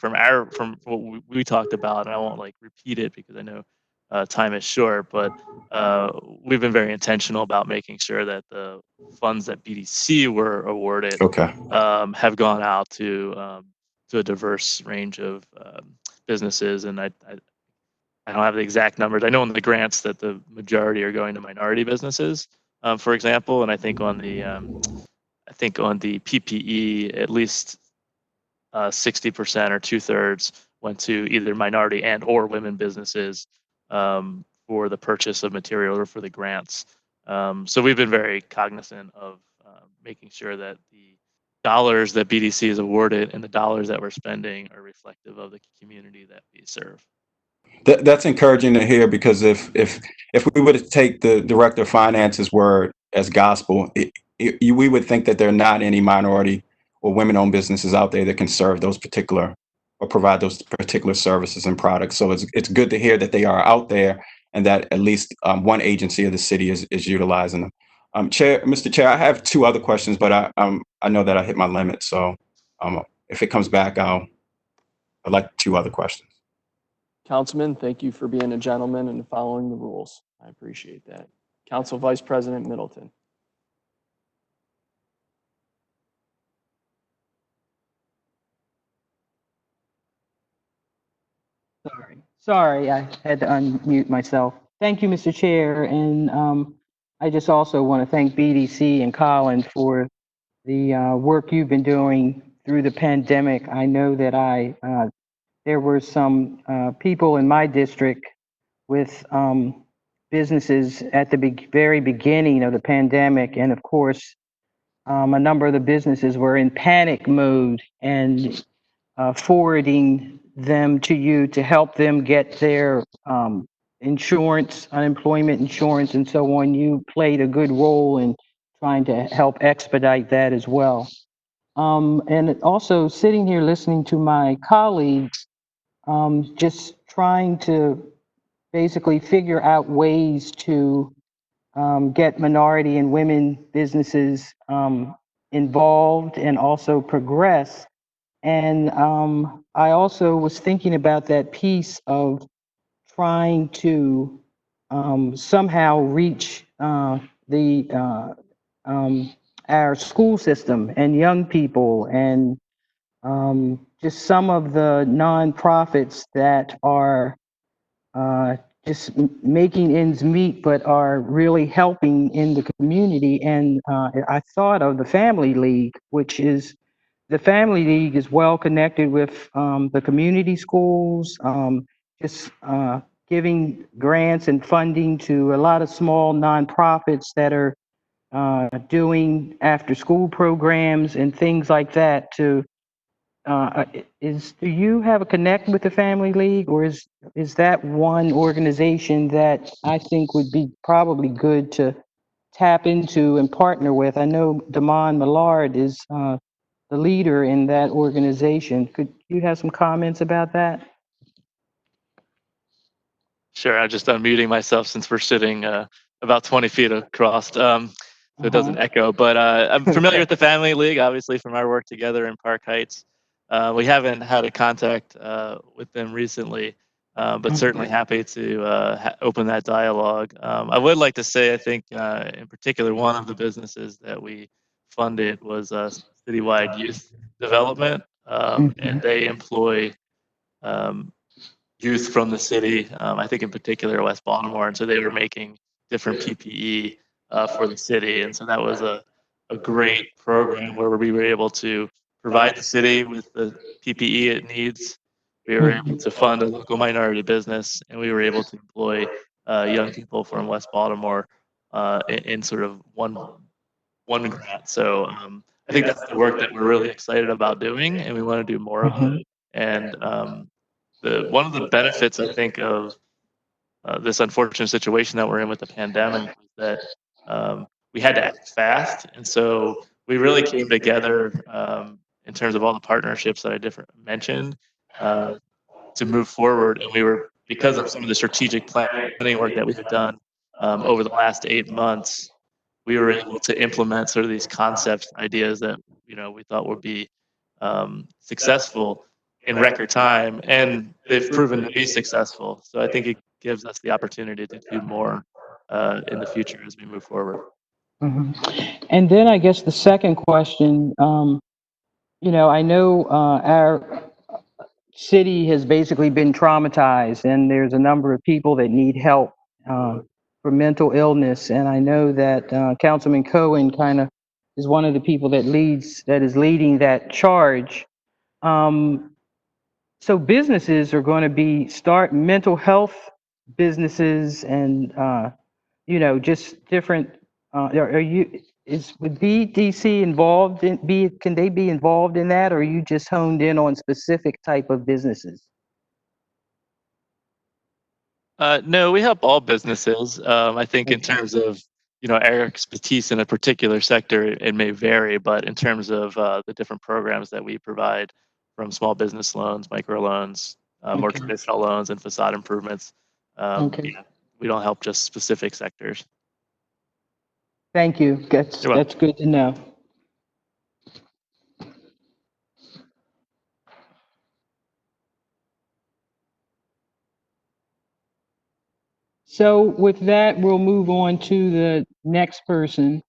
Speaker 2: what we talked about, and I won't repeat it because I know time is short, but we've been very intentional about making sure that the funds that BDC were awarded have gone out to a diverse range of businesses. And I don't have the exact numbers. I know in the grants that the majority are going to minority businesses, for example. And I think on the PPE, at least 60% or 2/3 went to either minority and or women businesses for the purchase of material or for the grants. So we've been very cognizant of making sure that the dollars that BDC is awarded and the dollars that we're spending are reflective of the community that we serve.
Speaker 7: That's encouraging to hear, because if we were to take the director of finance's word as gospel, we would think that there are not any minority or women-owned businesses out there that can serve those particular or provide those particular services and products. So it's good to hear that they are out there, and that at least one agency of the city is utilizing them. Mr. Chair, I have two other questions, but I know that I hit my limit. So if it comes back, I'd like two other questions.
Speaker 1: Councilman, thank you for being a gentleman and following the rules. I appreciate that. Council Vice President Middleton.
Speaker 4: Sorry, I had to unmute myself. Thank you, Mr. Chair. And I just also want to thank BDC and Colin for the work you've been doing through the pandemic. I know that there were some people in my district with businesses at the very beginning of the pandemic. And of course, a number of the businesses were in panic mode and forwarding them to you to help them get their insurance, unemployment insurance, and so on. You played a good role in trying to help expedite that as well. And also sitting here listening to my colleagues, just trying to basically figure out ways to get minority and women businesses involved and also progress. And I also was thinking about that piece of trying to somehow reach our school system and young people and just some of the nonprofits that are just making ends meet, but are really helping in the community. And I thought of the Family League, which is the Family League is well connected with the community schools, just giving grants and funding to a lot of small nonprofits that are doing after school programs and things like that to do you have a connect with the Family League, or is that one organization that I think would be probably good to tap into and partner with? I know Damon Millard is the leader in that organization. Could you have some comments about that?
Speaker 2: Sure, I'm just unmuting myself since we're sitting about 20 feet across, so it doesn't echo. But I'm familiar with the Family League, obviously, from our work together in Park Heights. We haven't had a contact with them recently, but certainly happy to open that dialogue. I would like to say, I think, in particular, one of the businesses that we funded was Citywide Youth Development, and they employ youth from the city, I think in particular West Baltimore, and so they were making different PPE for the city, and so that was a great program where we were able to provide the city with the PPE it needs. We were able to fund a local minority business, and we were able to employ young people from West Baltimore in sort of one grant. So I think that's the work that we're really excited about doing, and we want to do more of it. And one of the benefits, I think, of this unfortunate situation that we're in with the pandemic is that we had to act fast, and so we really came together in terms of all the partnerships that I mentioned to move forward. And we were, because of some of the strategic planning work that we've done over the last 8 months, we were able to implement sort of these concepts, ideas that we thought would be successful in record time, and they've proven to be successful. So I think it gives us the opportunity to do more in the future as we move forward.
Speaker 4: And then I guess the second question, I know our city has basically been traumatized, and there's a number of people that need help for mental illness. And I know that Councilman Cohen kind of is one of the people that is leading that charge. So businesses are going to start mental health businesses and, just different, would BDC involved can they be involved in that, or are you just honed in on specific type of businesses?
Speaker 2: No, we help all businesses. I think in terms of our expertise in a particular sector, it may vary, but in terms of the different programs that we provide, from small business loans, micro loans, more traditional loans, and facade improvements, we don't help just specific sectors.
Speaker 4: Thank you. That's good to know. So with that, we'll move on to the next person.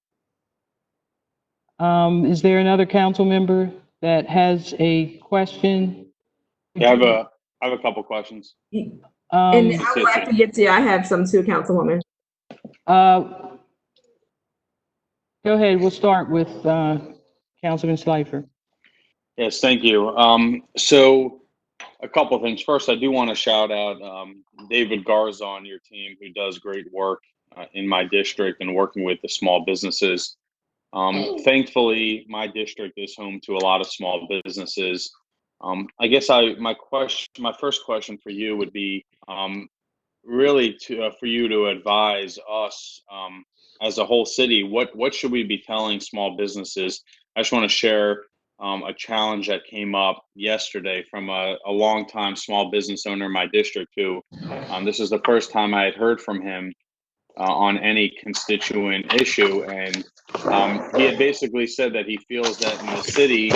Speaker 4: Is there another council member that has a question?
Speaker 8: Yeah, I have a couple questions.
Speaker 9: And after get to you, I have some too, Councilwoman.
Speaker 4: Go ahead. We'll start with Councilman Slifer.
Speaker 8: Yes, thank you. So A couple of things. First, I do want to shout out David Garza on your team, who does great work in my district and working with the small businesses. Thankfully, my district is home to a lot of small businesses. I guess my first question for you would be really for you to advise us as a whole city. What should we be telling small businesses? I just want to share a challenge that came up yesterday from a longtime small business owner in my district who this is the first time I had heard from him on any constituent issue. And he had basically said that he feels that in the city,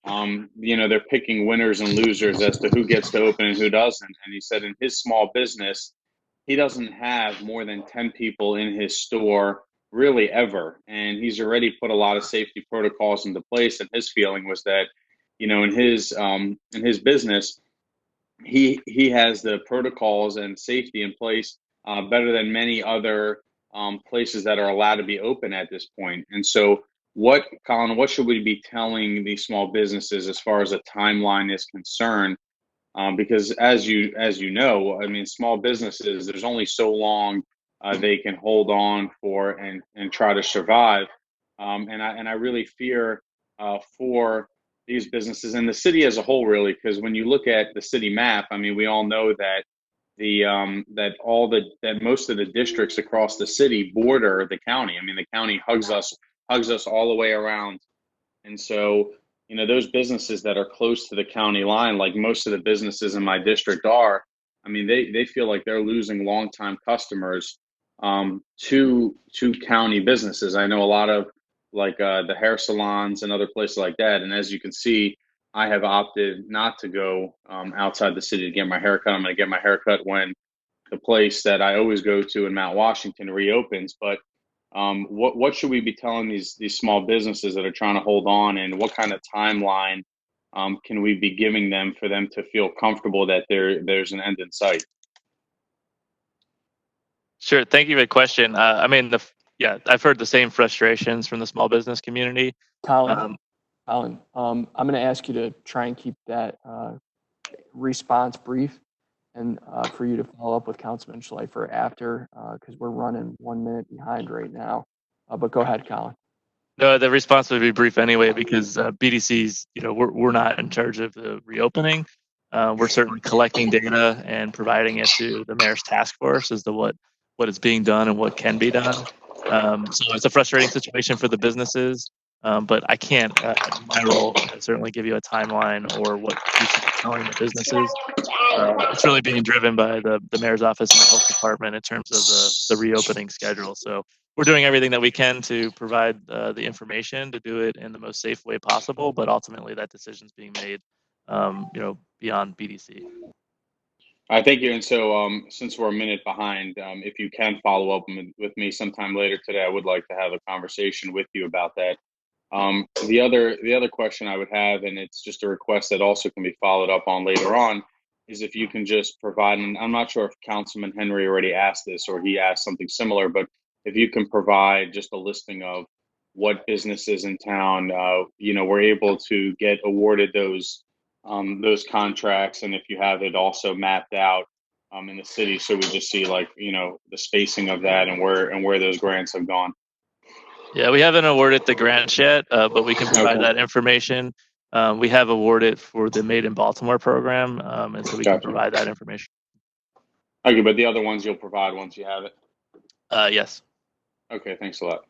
Speaker 8: they're picking winners and losers as to who gets to open and who doesn't. And he said in his small business, he doesn't have more than 10 people in his store really ever. And he's already put a lot of safety protocols into place. And his feeling was that, in his business, he has the protocols and safety in place better than many other places that are allowed to be open at this point. And so Colin, what should we be telling these small businesses as far as a timeline is concerned? Because as you know, I mean, small businesses, there's only so long they can hold on for and try to survive. And I really fear for these businesses and the city as a whole, really, because when you look at the city map, I mean, we all know that that most of the districts across the city border the county. I mean, the county hugs us all the way around. And so, those businesses that are close to the county line, like most of the businesses in my district are, I mean, they feel like they're losing longtime customers to county businesses. I know a lot of the hair salons and other places like that. And as you can see, I have opted not to go outside the city to get my haircut. I'm going to get my haircut when the place that I always go to in Mount Washington reopens. But what should we be telling these small businesses that are trying to hold on, and what kind of timeline can we be giving them for them to feel comfortable that there's an end in sight?
Speaker 2: Sure. Thank you for the question. I mean, I've heard the same frustrations from the small business community.
Speaker 1: Colin, I'm going to ask you to try and keep that response brief, and for you to follow up with Councilman Schleifer after, because we're running 1 minute behind right now. But go ahead, Colin.
Speaker 2: No, the response would be brief anyway, because BDCs, we're not in charge of the reopening. We're certainly collecting data and providing it to the mayor's task force as to what is being done and what can be done. So it's a frustrating situation for the businesses, but I can't, in my role, certainly give you a timeline or what we should be telling the businesses. It's really being driven by the mayor's office and the health department in terms of the reopening schedule. So we're doing everything that we can to provide the information to do it in the most safe way possible, but ultimately that decision is being made, beyond BDC.
Speaker 8: I thank you. And so, since we're a minute behind, if you can follow up with me sometime later today, I would like to have a conversation with you about that. The other question I would have, and it's just a request that also can be followed up on later on, is if you can just provide, and I'm not sure if Councilman Henry already asked this or he asked something similar, but if you can provide just a listing of what businesses in town, were able to get awarded those contracts, and if you have it also mapped out in the city, so we just see the spacing of that and where those grants have gone.
Speaker 2: Yeah, we haven't awarded the grants yet, but we can provide that information. We have awarded for the Made in Baltimore program, and so we can provide that information.
Speaker 8: Okay, but the other ones you'll provide once you have it?
Speaker 2: Yes.
Speaker 8: Okay, thanks a lot.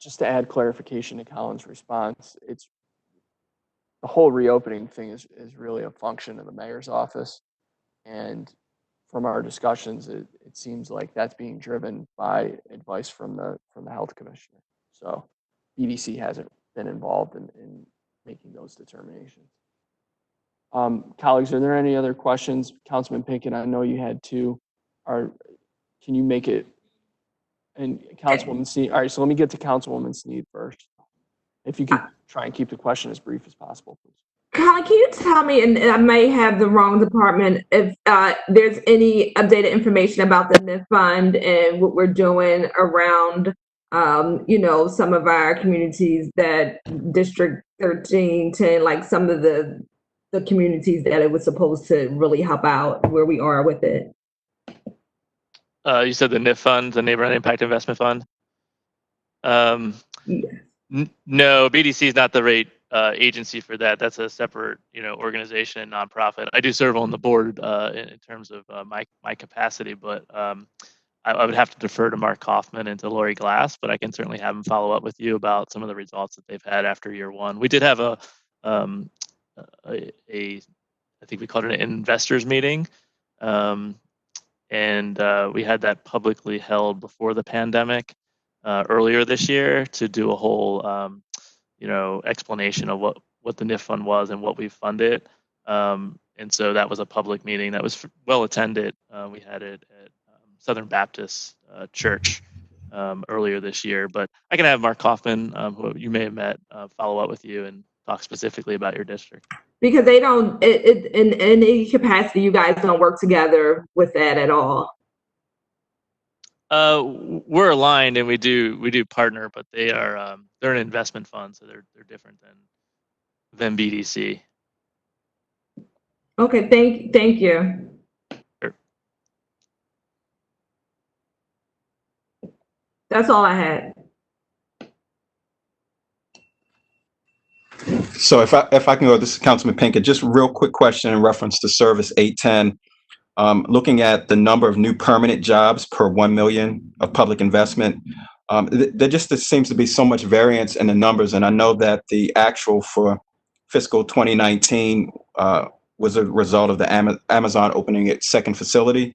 Speaker 1: Just to add clarification to Colin's response, it's the whole reopening thing is really a function of the mayor's office. And from our discussions, it seems like that's being driven by advice from the health commissioner. So BDC hasn't been involved in making those determinations. Colleagues, are there any other questions? Councilman Pinkett, I know you had two. Can you make it? And Councilwoman Sneed. All right, so let me get to Councilwoman Sneed first. If you could try and keep the question as brief as possible, please.
Speaker 9: Colin, can you tell me, and I may have the wrong department, if there's any updated information about the NIF fund and what we're doing around some of our communities that District 13, 10, like some of the communities that it was supposed to really help out, where we are with it?
Speaker 2: You said the NIF fund, the Neighborhood Impact Investment Fund.
Speaker 9: Yeah.
Speaker 2: No, BDC is not the rate agency for that. That's a separate, organization and nonprofit. I do serve on the board in terms of my capacity, but I would have to defer to Mark Kaufman and to Lori Glass, but I can certainly have them follow up with you about some of the results that they've had after year one. We did have I think we called it an investors meeting. And we had that publicly held before the pandemic earlier this year to do a whole, explanation of what the NIF fund was and what we funded. And so that was a public meeting that was well attended. We had it at Southern Baptist Church earlier this year. But I can have Mark Kaufman, who you may have met, follow up with you and talk specifically about your district.
Speaker 9: Because they don't, in any capacity, you guys don't work together with that at all.
Speaker 2: We're aligned and we do partner, but they're an investment fund, so they're different than BDC.
Speaker 9: Okay, thank you.
Speaker 2: Sure.
Speaker 9: That's all I had.
Speaker 7: So if I can go, this is Councilman Pinkett, just real quick question in reference to Service 810. Looking at the number of new permanent jobs per 1 million of public investment, there just seems to be so much variance in the numbers. And I know that the actual for fiscal 2019 was a result of the Amazon opening its second facility.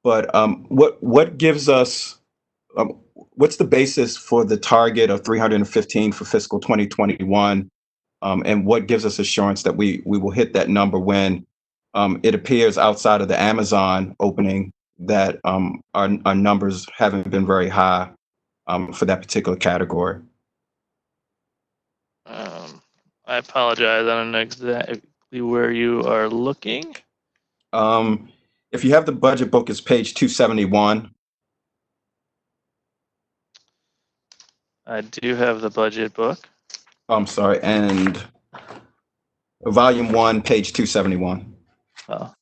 Speaker 7: But what gives us, what's the basis for the target of 315 for fiscal 2021? And what gives us assurance that we will hit that number when it appears outside of the Amazon opening that our numbers haven't been very high for that particular category?
Speaker 2: I apologize. I don't know exactly where you are looking.
Speaker 7: If you have the budget book, it's page 271.
Speaker 2: I do have the budget book.
Speaker 7: I'm sorry, and volume 1, page 271.
Speaker 2: Oh.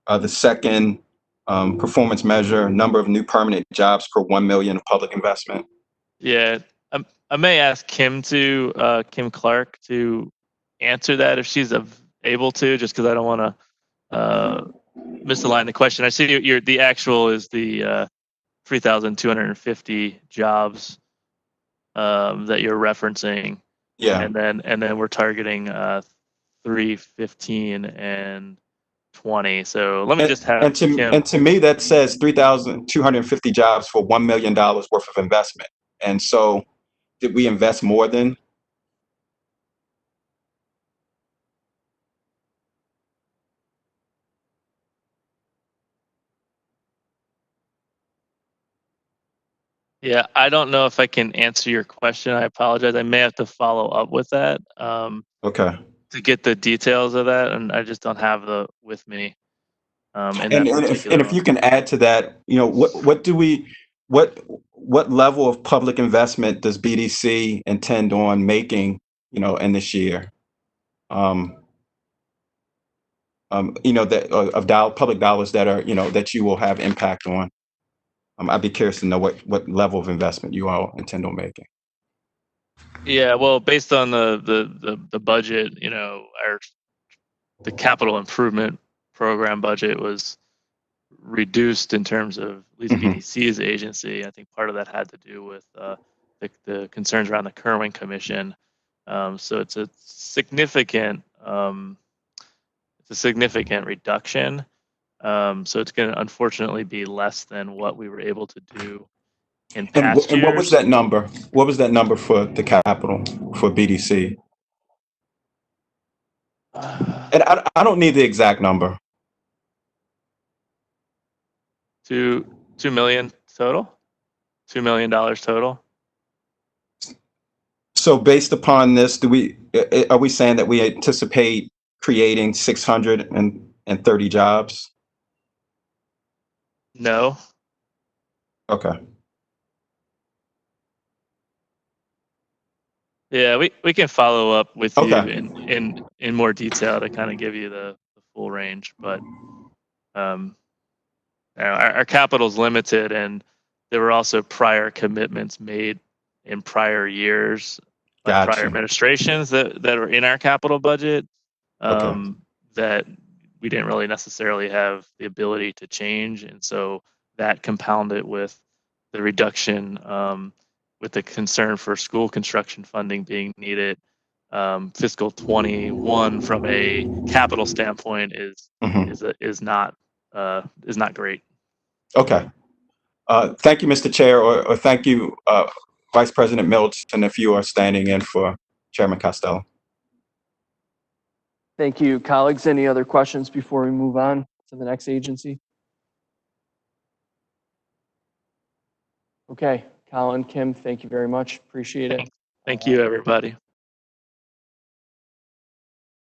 Speaker 7: The second performance measure, number of new permanent jobs per 1 million of public investment.
Speaker 2: Yeah, I may ask Kim Clark to answer that if she's able to, just because I don't want to misalign the question. I see the actual is the 3,250 jobs that you're referencing.
Speaker 7: Yeah.
Speaker 2: And then we're targeting 315 and 20. So let me just have
Speaker 7: and to me that says 3,250 jobs for $1 million worth of investment. And so did we invest more than?
Speaker 2: Yeah, I don't know if I can answer your question. I apologize. I may have to follow up with that.
Speaker 7: Okay.
Speaker 2: To get the details of that, and I just don't have the with me.
Speaker 7: And if you can add to that, what level of public investment does BDC intend on making, in this year? That public dollars that are, that you will have impact on. I'd be curious to know what level of investment you all intend on making.
Speaker 2: Yeah, well, based on the budget, the capital improvement program budget was reduced in terms of at least BDC's agency. I think part of that had to do with the concerns around the Kerwin Commission. So it's a significant reduction. So it's going to unfortunately be less than what we were able to do in past years.
Speaker 7: And what was that number? What was that number for the capital for BDC? And I don't need the exact number.
Speaker 2: $2 million total. $2 million total.
Speaker 7: So based upon this, are we saying that we anticipate creating 630 jobs?
Speaker 2: No.
Speaker 7: Okay.
Speaker 2: Yeah, we can follow up with you
Speaker 7: Okay.
Speaker 2: in more detail to kind of give you the full range, but our capital is limited, and there were also prior commitments made in prior years by prior
Speaker 7: Gotcha.
Speaker 2: administrations that are in our capital budget
Speaker 7: Okay.
Speaker 2: that we didn't really necessarily have the ability to change, and so that compounded with the reduction with the concern for school construction funding being needed. Fiscal 21 from a capital standpoint
Speaker 7: Mhm.
Speaker 2: is not great.
Speaker 7: Okay. Thank you, Mr. Chair, or thank you, Vice President Middleton, if you are standing in for Chairman Costello.
Speaker 1: Thank you, colleagues. Any other questions before we move on to the next agency? Okay, Colin, Kim, thank you very much. Appreciate it.
Speaker 2: Thank you, everybody.